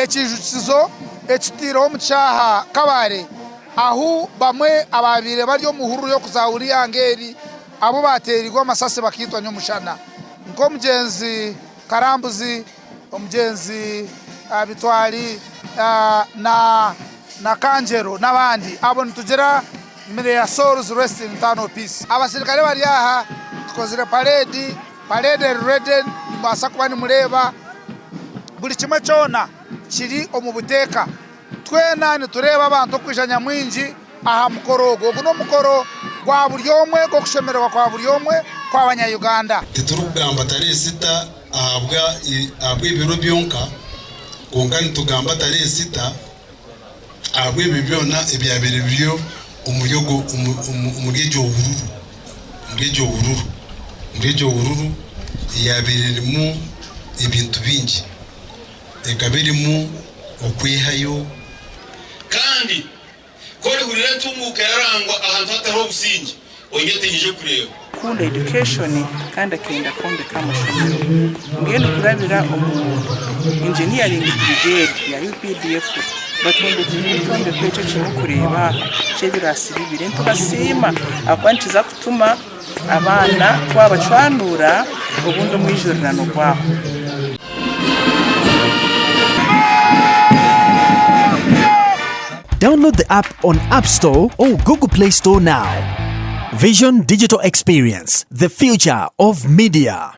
ekijukizo ekitiro mu kyaha Kabare aho bamwe ababire baryo muhuru yo kuzahuri yangeri abo baterirwa amasase bakitwa nyomushana nko mugenzi Karambuzi omugenzi Bitwali na Kanjero n'abandi abo ntugera mbere ya Souls Rest in Eternal Peace. Abasirikare bari aha tukozire parade ready mbasa kubani mureba buri kimwe cyona kiri omubuteka twena ni tureba abantu kwijanya mwinji aha mukorogo guno mukoro gwa buri omwe go kushemerwa kwa buri omwe kwa abanya-Uganda. Turugamba tari sita ahabwa ibiro byonka gongani tugamba tari sita ahabwa ibibyona ibyabiri byo umuryejo wururu yabirimo ibintu bingi ekabirimo okwihayo kandi kore hurira tumuka yarangwa ahantu hataro busingi ongetenyije kureba kunda education kandi akenda konde kamushimiro ngene kurabira engineering brigade ya UPDF batonde kwecho cyo kureba cyebirasibire ntubasima akwantiza kutuma abana twabacwanura ubundo mwijorano kwaho. Download the app on App Store or Google Play Store now. Vision Digital Experience, the future of media.